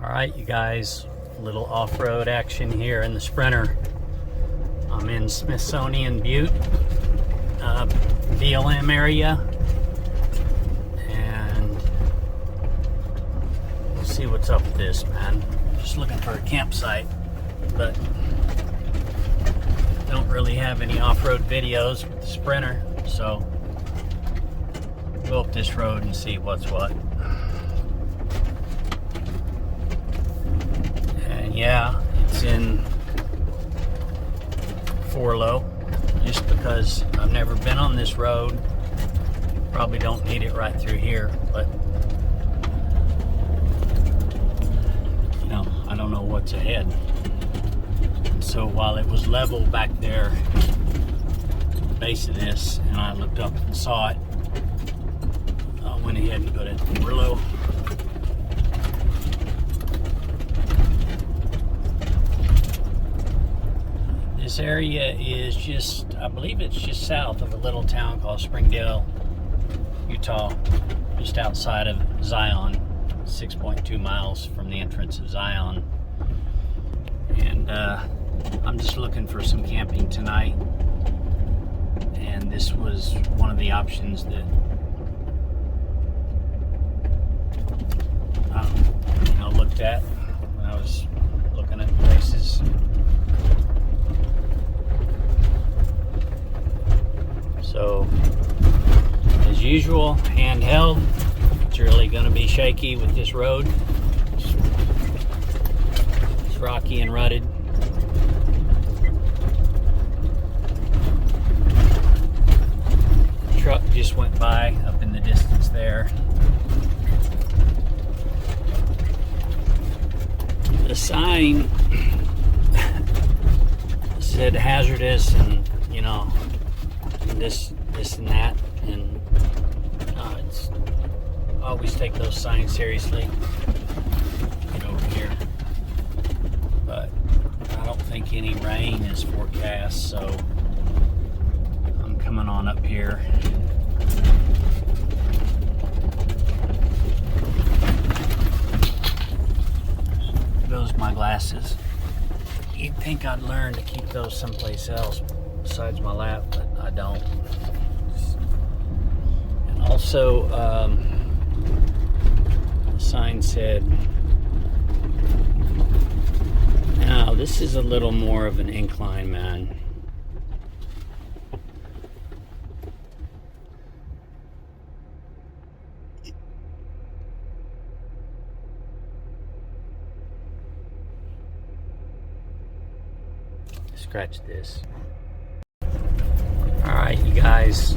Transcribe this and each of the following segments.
Alright, you guys, a little off-road action here in the Sprinter. I'm in Smithsonian, Butte, BLM area, and we'll see what's up with this, man. Just looking for a campsite, but don't really have any off-road videos with the Sprinter, so go up this road and see what's what. And yeah, it's in 4 low, just because I've never been on this road. Probably don't need it right through here, but you know, I don't know what's ahead. So while it was level back there at the base of this, and I looked up and saw it, I went ahead and put it in 4 low. This area is just, I believe it's just south of a little town called Springdale, Utah, just outside of Zion, 6.2 miles from the entrance of Zion. And I'm just looking for some camping tonight, and this was one of the options that I looked at when I was looking at places. So, as usual, handheld. It's really going to be shaky with this road. It's rocky and rutted. Truck just went by up in the distance there. The sign said hazardous, and you know, this and that, and it's always take those signs seriously. Get over here, but I don't think any rain is forecast, so I'm coming on up here. There goes my glasses. You'd think I'd learn to keep those someplace else besides my lap, but I don't. And also, the sign said, now this is a little more of an incline, man. Scratch this. Alright, you guys,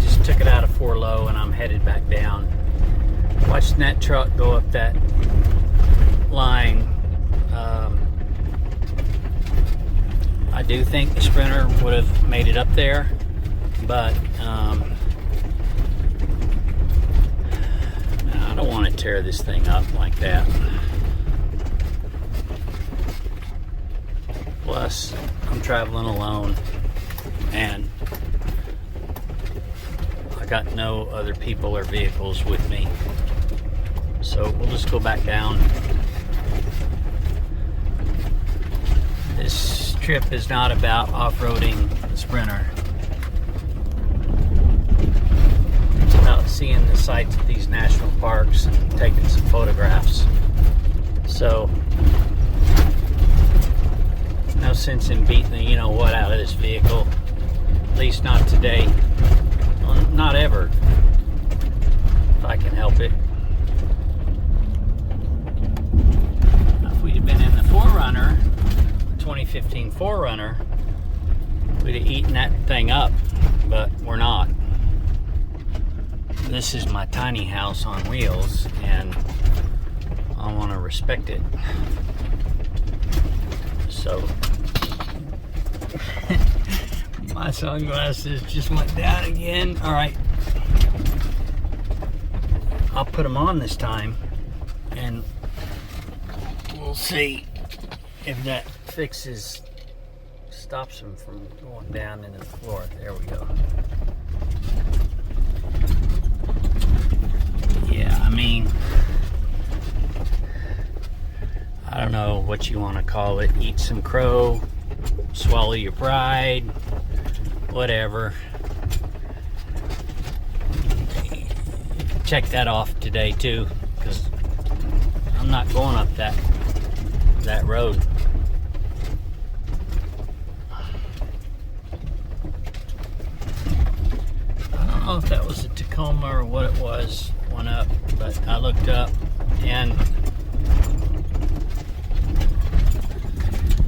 just took it out of 4 low and I'm headed back down. Watching that truck go up that line, I do think the Sprinter would have made it up there, but I don't want to tear this thing up like that. Plus, I'm traveling alone, and I got no other people or vehicles with me. So we'll just go back down. This trip is not about off-roading the Sprinter. It's about seeing the sights of these national parks and taking some photographs. So no sense in beating the you-know-what out of this vehicle. At least not today. Well, not ever. If I can help it. If we'd have been in the 4Runner, 2015 4Runner, we'd have eaten that thing up. But we're not. This is my tiny house on wheels, and I want to respect it. So my sunglasses just went down again. Alright, I'll put them on this time, and we'll see if that stops them from going down into the floor. There we go. Yeah, I mean, know what you want to call it. Eat some crow, swallow your pride, whatever. Check that off today too, because I'm not going up that road. I don't know if that was a Tacoma or what it was, one up, but I looked up, and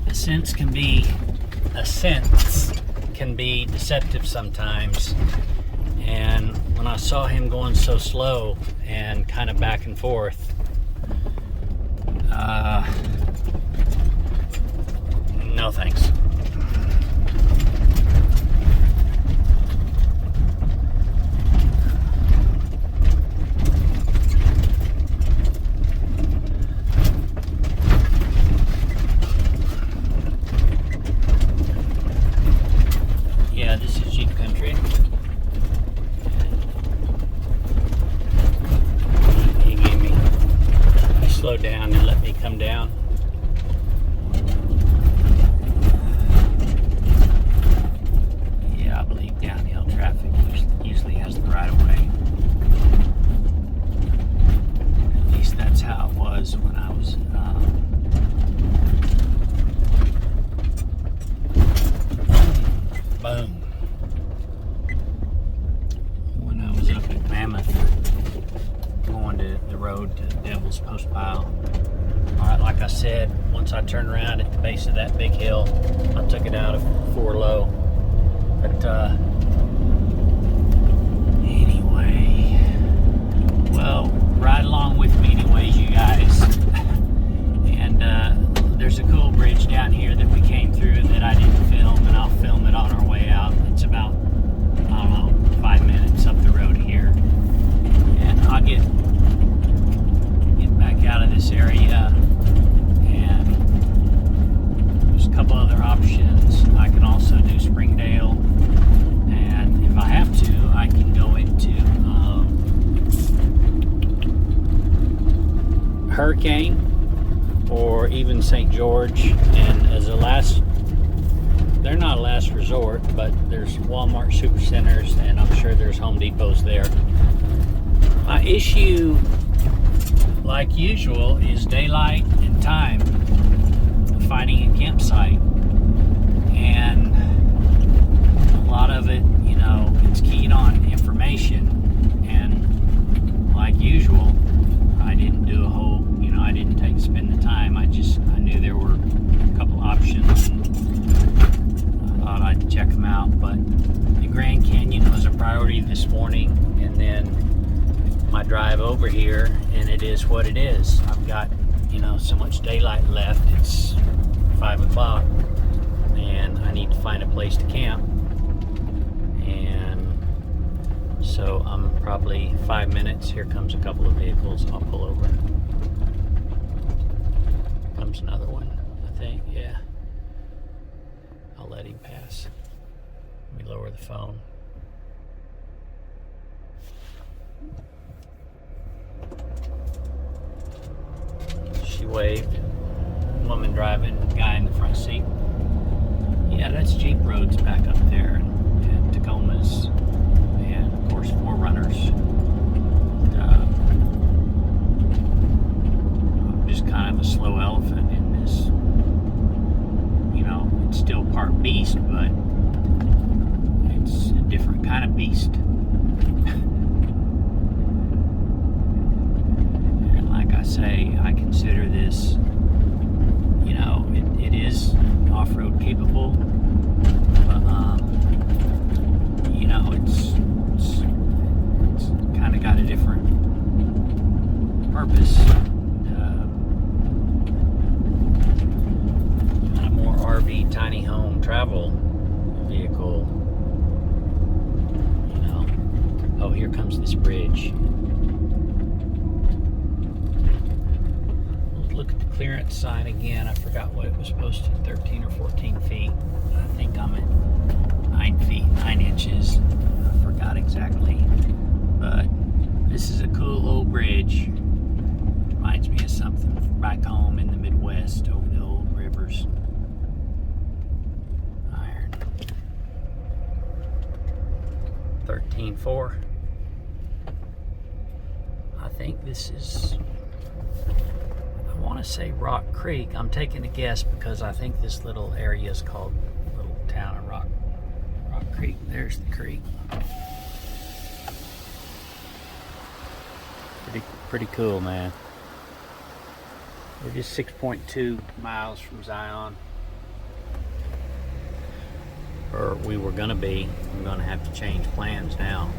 a sense can be deceptive sometimes. And when I saw him going so slow and kind of back and forth, no thanks. Yeah, this is Jeep country. Slow down and let me come down. Yeah, I believe downhill traffic usually has the right of way. At least that's how it was when I was boom. When I was up at Mammoth, going to the road to Devil's Post Pile. Alright, like I said, once I turned around at the base of that big hill, I took it out of 4 low. But anyway, well, ride along with me anyways, you guys. And there's a cool bridge down here that we came through that I didn't film, and I'll film it on our way out. It's about, I don't know, 5 minutes up the road here. And I'll get back out of this area, and there's a couple other options. I can also do Springdale, and if I have to, I can go into Hurricane or even St. George. And as a last, they're not a last resort, but there's Walmart Supercenters, and I'm sure there's Home Depots there. My issue, like usual, is daylight and time, finding a campsite. And a lot of it, you know, it's keyed on information. And like usual, I didn't do a whole, you know, I didn't spend the time. I knew there were a couple options, and I thought I'd check them out. But the Grand Canyon was a priority this morning, and then my drive over here, and it is what it is. I've got, you know, so much daylight left. It's 5 o'clock, and I need to find a place to camp. And so I'm probably 5 minutes. Here comes a couple of vehicles. I'll pull over. Comes another one, I think. Yeah, I'll let him pass. Let me lower the phone. She waved. Woman driving, guy in the front seat. Yeah, that's Jeep roads back up there, and Tacomas, and of course 4Runners. I'm just kind of a slow elephant in this. You know, it's still part beast, but it's a different kind of beast. I say, I consider this, you know, it is off-road capable, but you know, it's kind of got a different purpose, kind of more RV, tiny home travel vehicle, you know. Oh, here comes this bridge. Look at the clearance sign again. I forgot what it was posted, 13 or 14 feet. I think I'm at 9 feet, 9 inches. I forgot exactly. But this is a cool old bridge. Reminds me of something back home in the Midwest. west over the old rivers. Iron. 13.4. I think this is, I want to say Rock Creek. I'm taking a guess because I think this little area is called Little Town of Rock Creek. There's the creek. Pretty cool, man. We're just 6.2 miles from Zion. Or we were gonna be. I'm gonna have to change plans now.